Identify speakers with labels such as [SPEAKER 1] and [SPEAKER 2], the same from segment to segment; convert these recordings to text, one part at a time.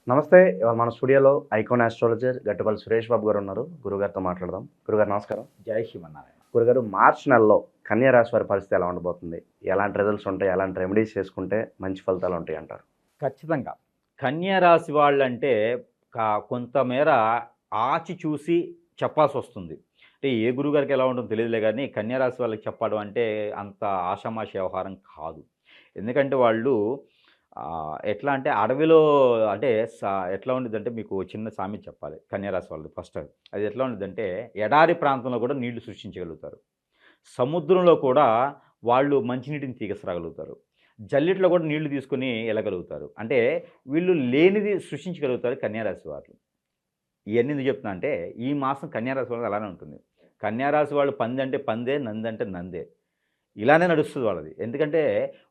[SPEAKER 1] నమస్తే. ఇవాళ మన స్టూడియోలో ఐకాన్ ఆస్ట్రాలజర్ గట్టుపల్లి సురేష్ బాబు గారు ఉన్నారు. గురుగారితో మాట్లాడదాం. గురుగారు నమస్కారం.
[SPEAKER 2] జై శ్రీమన్నారాయణ.
[SPEAKER 1] గురుగారు, మార్చ్ నెలలో కన్యా రాశి వారి పరిస్థితి ఎలా ఉండబోతుంది? ఎలాంటి రిజల్ట్స్ ఉంటాయి? ఎలాంటి రెమెడీస్ చేసుకుంటే మంచి ఫలితాలు ఉంటాయి అంటారు?
[SPEAKER 2] ఖచ్చితంగా కన్యా రాశి వాళ్ళంటే కొంతమేర ఆచి చూసి చెప్పాల్సి వస్తుంది. అంటే ఏ గురుగారికి ఎలా ఉంటుందో తెలియదులే, కానీ కన్యా రాశి వాళ్ళకి చెప్పడం అంటే అంత ఆషామాషి వ్యవహారం కాదు. ఎందుకంటే వాళ్ళు ఎట్లా అంటే అడవిలో అంటే ఎట్లా ఉండిద్దంటే, మీకు చిన్న సామెత చెప్పాలి కన్యా రాశి వాళ్ళది. ఫస్ట్ అది ఎట్లా ఉండిద్దంటే, ఎడారి ప్రాంతంలో కూడా నీళ్లు సృష్టించగలుగుతారు, సముద్రంలో కూడా వాళ్ళు మంచినీటిని తీసుకురాగలుగుతారు, జల్లిట్లో కూడా నీళ్లు తీసుకుని వెళ్ళగలుగుతారు. అంటే వీళ్ళు లేనిది సృష్టించగలుగుతారు కన్యారాశి వాళ్ళు. ఇవన్నీ ఎందుకు చెప్తున్నా అంటే, ఈ మాసం కన్యారాశి వాళ్ళకి అలానే ఉంటుంది. కన్యారాశి వాళ్ళు పంది అంటే పందే, నంది అంటే నందే, ఇలానే నడుస్తుంది వాళ్ళది. ఎందుకంటే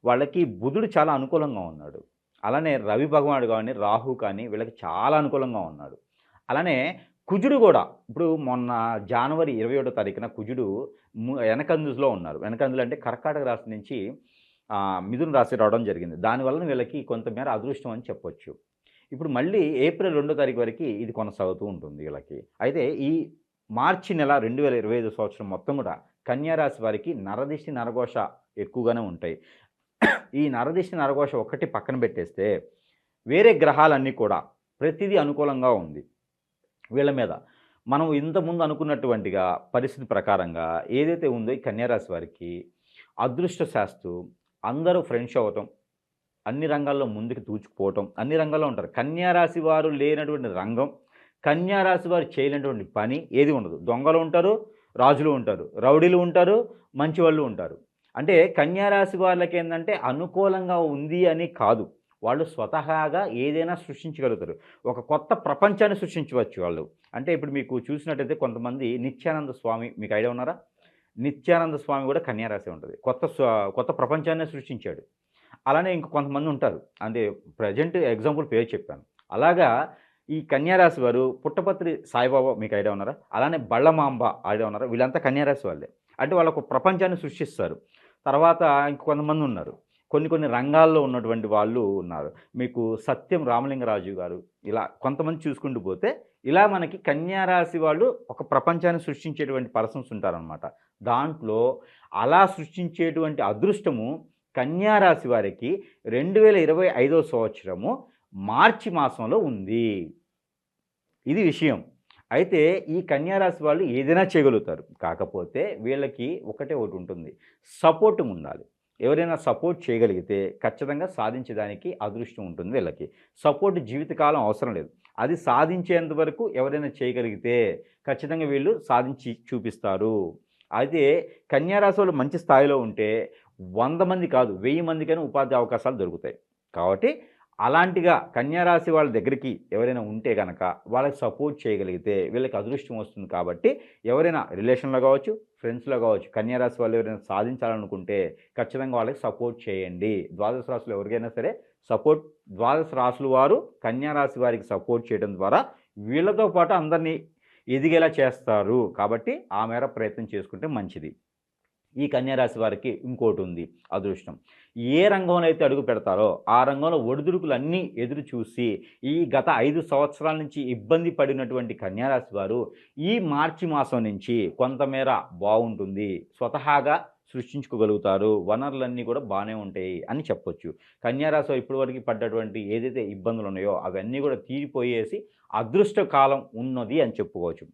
[SPEAKER 2] వాళ్ళకి బుధుడు చాలా అనుకూలంగా ఉన్నాడు. అలానే రవి భగవానుడు కానీ, రాహు కానీ వీళ్ళకి చాలా అనుకూలంగా ఉన్నాడు. అలానే కుజుడు కూడా ఇప్పుడు మొన్న జనవరి 21వ తారీఖున కుజుడు వెనకందులో ఉన్నారు. వెనకందులు అంటే కర్కాటక రాశి నుంచి మిథున రాశి రావడం జరిగింది. దానివల్ల వీళ్ళకి కొంతమేర అదృష్టం అని చెప్పొచ్చు. ఇప్పుడు మళ్ళీ ఏప్రిల్ 2వ తారీఖు వరకు ఇది కొనసాగుతూ ఉంటుంది వీళ్ళకి. అయితే ఈ మార్చి నెల 2025 సంవత్సరం మొత్తం కూడా కన్యారాశి వారికి నరదిష్టి నరఘోష ఎక్కువగానే ఉంటాయి. ఈ నరదిష్టి నరఘోష ఒక్కటి పక్కన పెట్టేస్తే వేరే గ్రహాలన్నీ కూడా ప్రతిదీ అనుకూలంగా ఉంది వీళ్ళ మీద. మనం ఇంతకుముందు అనుకున్నటువంటిగా పరిస్థితి ప్రకారంగా ఏదైతే ఉందో ఈ కన్యారాశి వారికి అదృష్ట శాస్తు, అందరూ ఫ్రెండ్స్ అవ్వటం, అన్ని రంగాల్లో ముందుకు దూచుకుపోవటం, అన్ని రంగాల్లో ఉంటారు. కన్యారాశి వారు లేనటువంటి రంగం, కన్యారాశి వారు చేయలేనటువంటి పని ఏది ఉండదు. దొంగలు ఉంటారు, రాజులు ఉంటారు, రౌడీలు ఉంటారు, మంచి వాళ్ళు ఉంటారు. అంటే కన్యారాశి వాళ్ళకి ఏంటంటే అనుకూలంగా ఉంది అని కాదు, వాళ్ళు స్వతహాగా ఏదైనా సృష్టించగలుగుతారు. ఒక కొత్త ప్రపంచాన్ని సృష్టించవచ్చు వాళ్ళు. అంటే ఇప్పుడు మీకు చూసినట్టయితే కొంతమంది నిత్యానంద స్వామి, మీకు ఐడియా ఉన్నారా? నిత్యానంద స్వామి కూడా కన్యారాశి ఉంటుంది. కొత్త ప్రపంచాన్ని సృష్టించాడు. అలానే ఇంక కొంతమంది ఉంటారు, అంటే ప్రజెంట్ ఎగ్జాంపుల్ పేరు చెప్పాను. అలాగా ఈ కన్యారాశి వారు పుట్టపత్రి సాయిబాబా, మీకు ఐడియా ఉన్నారా? అలానే బళ్ళమాంబ ఐడియా ఉన్నారా? వీళ్ళంతా కన్యారాశి వాళ్ళే. అంటే వాళ్ళకు ప్రపంచాన్ని సృష్టిస్తారు. తర్వాత ఇంక కొంతమంది ఉన్నారు, కొన్ని రంగాల్లో ఉన్నటువంటి వాళ్ళు ఉన్నారు. మీకు సత్యం రామలింగరాజు గారు, ఇలా కొంతమంది చూసుకుంటూ పోతే ఇలా మనకి కన్యారాశి వాళ్ళు ఒక ప్రపంచాన్ని సృష్టించేటువంటి పర్సన్స్ ఉంటారనమాట. దాంట్లో అలా సృష్టించేటువంటి అదృష్టము కన్యారాశి వారికి 2025వ సంవత్సరము మార్చి మాసంలో ఉంది. ఇది విషయం. అయితే ఈ కన్యారాశి వాళ్ళు ఏదైనా చేయగలుగుతారు. కాకపోతే వీళ్ళకి ఒకటి ఉంటుంది, సపోర్ట్ ఉండాలి. ఎవరైనా సపోర్ట్ చేయగలిగితే ఖచ్చితంగా సాధించడానికి అదృష్టం ఉంటుంది వీళ్ళకి. సపోర్ట్ జీవితకాలం అవసరం లేదు. అది సాధించేంత వరకు ఎవరైనా చేయగలిగితే ఖచ్చితంగా వీళ్ళు సాధించి చూపిస్తారు. అయితే కన్యారాశి వాళ్ళు మంచి స్థాయిలో ఉంటే 100 మంది కాదు 1000 మందికైనా ఉపాధి అవకాశాలు దొరుకుతాయి. కాబట్టి అలాంటిగా కన్యారాశి వాళ్ళ దగ్గరికి ఎవరైనా ఉంటే కనుక వాళ్ళకి సపోర్ట్ చేయగలిగితే వీళ్ళకి అదృష్టం వస్తుంది. కాబట్టి ఎవరైనా రిలేషన్లో కావచ్చు, ఫ్రెండ్స్లో కావచ్చు, కన్యారాశి వాళ్ళు ఎవరైనా సాధించాలనుకుంటే ఖచ్చితంగా వాళ్ళకి సపోర్ట్ చేయండి. ద్వాదశ రాశులు ఎవరికైనా సరే సపోర్ట్, ద్వాదశ రాశుల వారు కన్యారాశి వారికి సపోర్ట్ చేయడం ద్వారా వీళ్ళతో పాటు అందరినీ ఎదిగేలా చేస్తారు. కాబట్టి ఆ మేర ప్రయత్నం చేసుకుంటే మంచిది. ఈ కన్యారాశి వారికి ఇంకోటి ఉంది అదృష్టం. ఏ రంగంలో అయితే అడుగు పెడతారో ఆ రంగంలో ఒడిదుడుకులన్నీ ఎదురు చూసి ఈ గత 5 సంవత్సరాల నుంచి ఇబ్బంది పడినటువంటి కన్యారాశి వారు ఈ మార్చి మాసం నుంచి కొంతమేర బాగుంటుంది, స్వతహాగా సృష్టించుకోగలుగుతారు, వనరులన్నీ కూడా బాగానే ఉంటాయి అని చెప్పొచ్చు. కన్యారాశి వారు ఇప్పటివరకు పడ్డటువంటి ఏదైతే ఇబ్బందులు ఉన్నాయో అవన్నీ కూడా తీరిపోయేసి అదృష్ట కాలం ఉన్నది అని చెప్పుకోవచ్చు.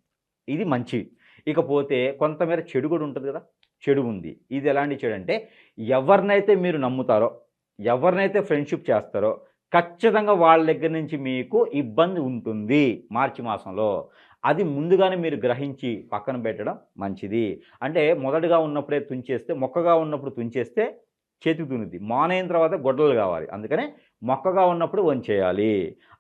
[SPEAKER 2] ఇది మంచి. ఇకపోతే కొంతమేర చెడు కూడా ఉంటుంది కదా, చెడు ఉంది. ఇది ఎలాంటి చెడు అంటే, ఎవరినైతే మీరు నమ్ముతారో, ఎవరినైతే ఫ్రెండ్షిప్ చేస్తారో ఖచ్చితంగా వాళ్ళ దగ్గర నుంచి మీకు ఇబ్బంది ఉంటుంది మార్చి మాసంలో. అది ముందుగానే మీరు గ్రహించి పక్కన పెట్టడం మంచిది. అంటే మొదటగా ఉన్నప్పుడే తుంచేస్తే, మొక్కగా ఉన్నప్పుడు తుంచేస్తే చేతికి తునిద్ది, మానైన తర్వాత గొడ్డలు కావాలి. అందుకనే మొక్కగా ఉన్నప్పుడు వంచేయాలి.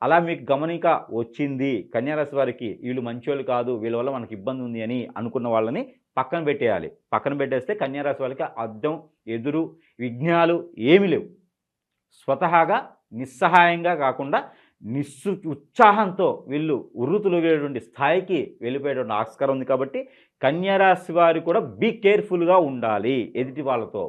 [SPEAKER 2] అలా మీకు గమనిక వచ్చింది కన్యారాశి వారికి, వీళ్ళు మంచోళ్ళు కాదు, వీళ్ళ వల్ల మనకి ఇబ్బంది ఉంది అని అనుకున్న వాళ్ళని పక్కన పెట్టేయాలి. పక్కన పెట్టేస్తే కన్యారాశి వాళ్ళకి అద్దం, ఎదురు, విఘ్నాలు ఏమీ లేవు. స్వతహాగా నిస్సహాయంగా కాకుండా ఉత్సాహంతో వీళ్ళు ఉర్రుతులుగేటువంటి స్థాయికి వెళ్ళిపోయేటువంటి ఆస్కారం ఉంది. కాబట్టి కన్యారాశి వారు కూడా బీ కేర్ఫుల్గా ఉండాలి ఎదుటి వాళ్ళతో.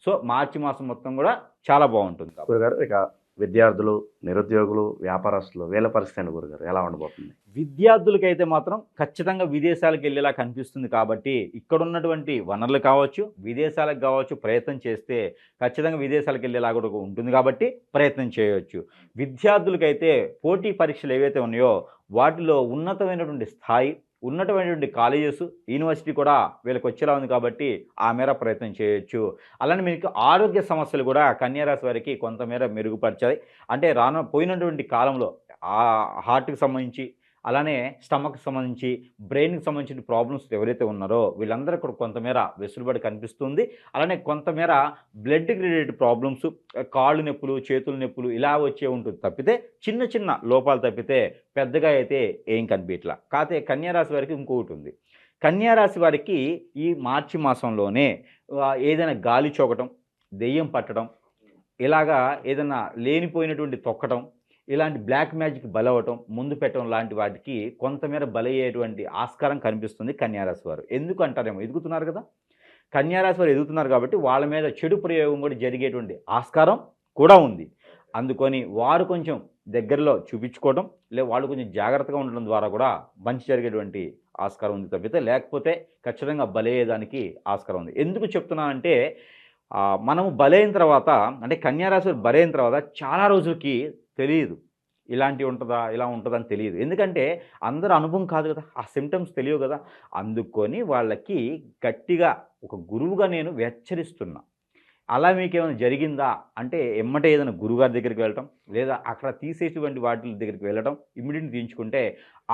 [SPEAKER 2] సో మార్చి మాసం మొత్తం కూడా చాలా బాగుంటుంది.
[SPEAKER 1] గురుగారు, ఇక విద్యార్థులు, నిరుద్యోగులు, వ్యాపారస్తులు వీళ్ళ పరిస్థితి ఏంటి గురుగారు? ఎలా ఉండబోతుంది?
[SPEAKER 2] విద్యార్థులకైతే మాత్రం ఖచ్చితంగా విదేశాలకు వెళ్ళేలా కనిపిస్తుంది కాబట్టి ఇక్కడ ఉన్నటువంటి వనరులు కావచ్చు, విదేశాలకు కావచ్చు ప్రయత్నం చేస్తే ఖచ్చితంగా విదేశాలకు వెళ్ళేలా కూడా ఉంటుంది కాబట్టి ప్రయత్నం చేయవచ్చు. విద్యార్థులకైతే పోటీ పరీక్షలు ఏవైతే ఉన్నాయో వాటిలో ఉన్నతమైనటువంటి స్థాయి, ఉన్నతమైనటువంటి కాలేజెస్, యూనివర్సిటీ కూడా వీళ్ళకి వచ్చేలా ఉంది కాబట్టి ఆ మేర ప్రయత్నం చేయొచ్చు. అలానే మీకు ఆరోగ్య సమస్యలు కూడా కన్యారాశి వారికి కొంతమేర మెరుగుపరిచాయి. అంటే పోయినటువంటి కాలంలో ఆ హార్ట్కి సంబంధించి, అలానే స్టమక్కి సంబంధించి, బ్రెయిన్కి సంబంధించిన ప్రాబ్లమ్స్ ఎవరైతే ఉన్నారో వీళ్ళందరికీ కూడా కొంతమేర వెసులుబాటు కనిపిస్తుంది. అలానే కొంతమేర బ్లడ్కి రిలేటెడ్ ప్రాబ్లమ్స్, కాళ్ళు నొప్పులు, చేతుల నొప్పులు ఇలా వచ్చే ఉంటుంది తప్పితే చిన్న చిన్న లోపాలు తప్పితే పెద్దగా అయితే ఏం కనిపించట్లా. కాకపోతే కన్యారాశి వారికి ఇంకొకటి ఉంది. కన్యారాశి వారికి ఈ మార్చి మాసంలోనే ఏదైనా గాలి చోకటం, దెయ్యం పట్టడం, ఇలాగా ఏదైనా లేనిపోయినటువంటి తొక్కటం, ఇలాంటి బ్లాక్ మ్యాజిక్ బలవటం, ముందు పెట్టడం లాంటి వాటికి కొంతమేర బలయ్యేటువంటి ఆస్కారం కనిపిస్తుంది కన్యారాశి వారు. ఎందుకు అంటారేమో, ఎదుగుతున్నారు కదా, కన్యారాశి వారు ఎదుగుతున్నారు కాబట్టి వాళ్ళ మీద చెడు ప్రయోగం కూడా జరిగేటువంటి ఆస్కారం కూడా ఉంది. అందుకొని వారు కొంచెం దగ్గరలో చూపించుకోవడం, వాళ్ళు కొంచెం జాగ్రత్తగా ఉండడం ద్వారా కూడా మంచి జరిగేటువంటి ఆస్కారం ఉంది తప్పితే లేకపోతే ఖచ్చితంగా బలయ్యేదానికి ఆస్కారం ఉంది. ఎందుకు చెప్తున్నానంటే మనము బలైన తర్వాత, అంటే కన్యారాశి వారు బలైన తర్వాత చాలా రోజులకి తెలియదు ఇలాంటివి ఉంటుందా, ఇలా ఉంటుందని తెలియదు. ఎందుకంటే అందరూ అనుభవం కాదు కదా, ఆ సిమ్టమ్స్ తెలియవు కదా. అందుకొని వాళ్ళకి గట్టిగా ఒక గురువుగా నేను హెచ్చరిస్తున్నా. అలా మీకేమైనా జరిగిందా అంటే ఎమ్మటే ఏదైనా గురువుగారి దగ్గరికి వెళ్ళటం, లేదా అక్కడ తీసేటువంటి వాటి దగ్గరికి వెళ్ళటం, ఇమ్మీడియట్గా తీయించుకుంటే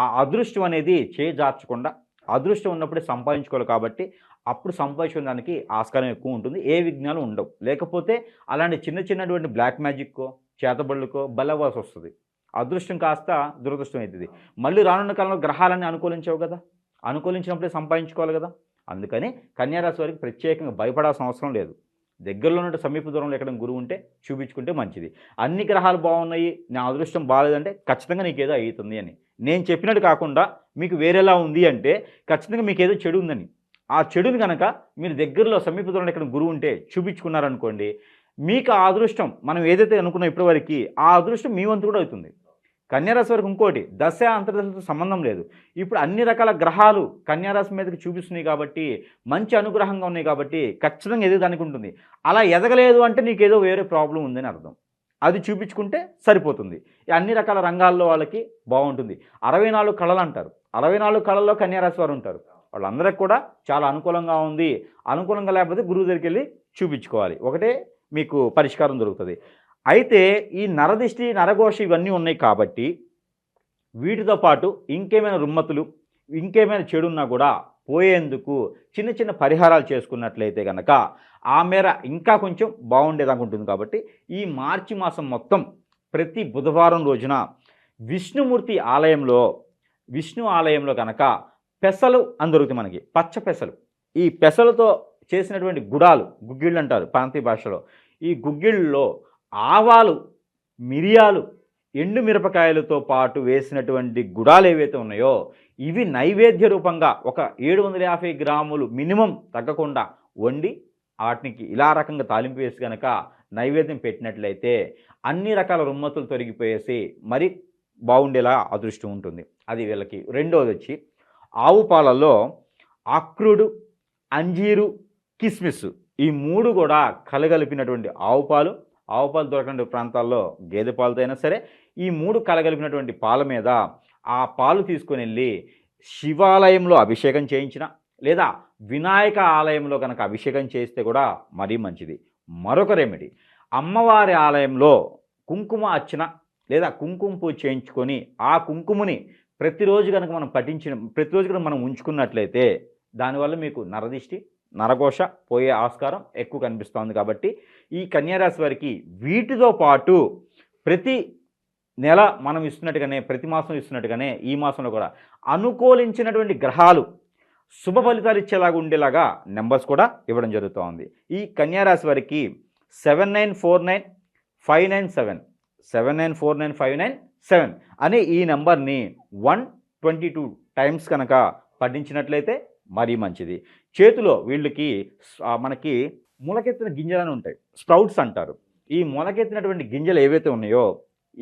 [SPEAKER 2] ఆ అదృష్టం అనేది చేజార్చకుండా, అదృష్టం ఉన్నప్పుడే సంపాదించుకోవాలి కాబట్టి అప్పుడు సంపాదించుకునే దానికి ఆస్కారం ఎక్కువ ఉంటుంది. ఏ విఘ్నాలు ఉండవు. లేకపోతే అలాంటి చిన్న చిన్నటువంటి బ్లాక్ మ్యాజిక్కో, చేతబడులకో బలవ్వాల్సి వస్తుంది. అదృష్టం కాస్త దురదృష్టం అవుతుంది. మళ్ళీ రానున్న కాలంలో గ్రహాలన్నీ అనుకూలించవు కదా, అనుకూలించినప్పుడే సంపాదించుకోవాలి కదా. అందుకని కన్యారాశి వారికి ప్రత్యేకంగా భయపడాల్సిన అవసరం లేదు. దగ్గరలో ఉన్న సమీప దూరంలో ఎక్కడ గురువు ఉంటే చూపించుకుంటే మంచిది. అన్ని గ్రహాలు బాగున్నాయి, నా అదృష్టం బాగాలేదంటే ఖచ్చితంగా నీకేదో అవుతుంది అని. నేను చెప్పినట్టు కాకుండా మీకు వేరేలా ఉంది అంటే ఖచ్చితంగా మీకు ఏదో చెడు ఉందని. ఆ చెడుని కనుక మీరు దగ్గరలో సమీప దూరంలో ఎక్కడ గురువు ఉంటే చూపించుకున్నారనుకోండి, మీకు ఆ అదృష్టం మనం ఏదైతే అనుకున్నాం ఇప్పటివరకు ఆ అదృష్టం మీ వంతు కూడా అవుతుంది. కన్యారాశి వరకు ఇంకోటి, దశ అంతర్దశతో సంబంధం లేదు. ఇప్పుడు అన్ని రకాల గ్రహాలు కన్యారాశి మీదకి చూపిస్తున్నాయి కాబట్టి, మంచి అనుగ్రహంగా ఉన్నాయి కాబట్టి ఖచ్చితంగా ఎదగడానికి ఉంటుంది. అలా ఎదగలేదు అంటే నీకేదో వేరే ప్రాబ్లం ఉందని అర్థం. అది చూపించుకుంటే సరిపోతుంది. అన్ని రకాల రంగాల్లో వాళ్ళకి బాగుంటుంది. 64 కళలు అంటారు. 64 కళల్లో కన్యారాశి వారు ఉంటారు. వాళ్ళందరికీ కూడా చాలా అనుకూలంగా ఉంది. అనుకూలంగా లేకపోతే గురువు దగ్గరికి వెళ్ళి చూపించుకోవాలి. ఒకటే మీకు పరిష్కారం దొరుకుతుంది. అయితే ఈ నరదిష్టి, నరఘోష ఇవన్నీ ఉన్నాయి కాబట్టి వీటితో పాటు ఇంకేమైనా రుమ్మతులు, ఇంకేమైనా చెడున్నా కూడా పోయేందుకు చిన్న చిన్న పరిహారాలు చేసుకున్నట్లయితే కనుక ఆ మేర ఇంకా కొంచెం బాగుండేదాకా ఉంటుంది. కాబట్టి ఈ మార్చి మాసం మొత్తం ప్రతి బుధవారం రోజున విష్ణుమూర్తి ఆలయంలో, విష్ణు ఆలయంలో కనుక పెసలు అని దొరుకుతాయి మనకి, పచ్చ పెసలు. ఈ పెసలతో చేసినటువంటి గుడాలు, గుగ్గిళ్ళు అంటారు ప్రాంతీయ భాషలో. ఈ గుగ్గిళ్ళలో ఆవాలు, మిరియాలు, ఎండు మిరపకాయలతో పాటు వేసినటువంటి గుడాలు ఏవైతే ఉన్నాయో ఇవి నైవేద్య రూపంగా ఒక 750 గ్రాములు మినిమం తగ్గకుండా వండి వాటికి ఇలా రకంగా తాలింపు వేసి కనుక నైవేద్యం పెట్టినట్లయితే అన్ని రకాల రుమ్మతులు తొలగిపోయేసి మరి బాగుండేలా అదృష్టం ఉంటుంది. అది వీళ్ళకి. రెండోది వచ్చి ఆవు పాలల్లో అక్రుడు, అంజీరు, కిస్మిస్ ఈ 3 కూడా కలగలిపినటువంటి ఆవు పాలు దొరకని ప్రాంతాల్లో గేదె పాలతో అయినా సరే ఈ 3 కలగలిపినటువంటి పాల మీద ఆ పాలు తీసుకొని వెళ్ళి శివాలయంలో అభిషేకం చేయించిన, లేదా వినాయక ఆలయంలో కనుక అభిషేకం చేస్తే కూడా మరీ మంచిది. మరొక రెమెడీ, అమ్మవారి ఆలయంలో కుంకుమ అర్చన లేదా కుంకుమ పూజ చేయించుకొని ఆ కుంకుమని ప్రతిరోజు కనుక ప్రతిరోజు కనుక మనం ఉంచుకున్నట్లయితే దానివల్ల మీకు నరదిష్టి, నరఘోష పోయే ఆస్కారం ఎక్కువ కనిపిస్తుంది. కాబట్టి ఈ కన్యారాశి వారికి వీటితో పాటు ప్రతి నెల మనం ఇస్తున్నట్టుగానే, ప్రతి మాసం ఇస్తున్నట్టుగానే ఈ మాసంలో కూడా అనుకూలించినటువంటి గ్రహాలు శుభ ఫలితాలు ఇచ్చేలాగా ఉండేలాగా నెంబర్స్ కూడా ఇవ్వడం జరుగుతూ ఉంది. ఈ కన్యారాశి వారికి 7949597 7949597 అనే ఈ నెంబర్ని 122 టైమ్స్ కనుక పఠించినట్లయితే మరీ మంచిది. చేతిలో వీళ్ళకి మనకి మొలకెత్తిన గింజలను ఉంటాయి, స్ప్రౌట్స్ అంటారు. ఈ మొలకెత్తినటువంటి గింజలు ఏవైతే ఉన్నాయో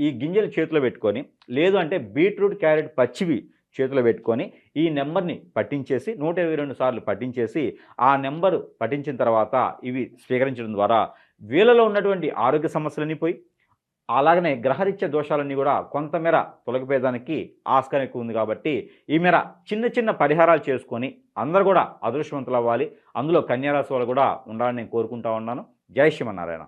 [SPEAKER 2] ఈ గింజలు చేతిలో పెట్టుకొని, లేదు అంటే బీట్రూట్, క్యారెట్ పచ్చివి చేతిలో పెట్టుకొని ఈ నెంబర్ని పట్టించేసి 122 సార్లు పట్టించేసి, ఆ నెంబరు పట్టించిన తర్వాత ఇవి స్వీకరించడం ద్వారా వీళ్ళలో ఉన్నటువంటి ఆరోగ్య సమస్యలన్నీ పోయి, అలాగనే గ్రహరీత్యా దోషాలన్నీ కూడా కొంతమేర తొలగిపోయేదానికి ఆస్కారం ఎక్కువ ఉంది. కాబట్టి ఈ మేర చిన్న చిన్న పరిహారాలు చేసుకొని అందరూ కూడా అదృష్టవంతులు అవ్వాలి. అందులో కన్యా రాశి వాళ్ళు కూడా ఉండాలని నేను కోరుకుంటా ఉన్నాను. జై శ్రీమన్నారాయణ.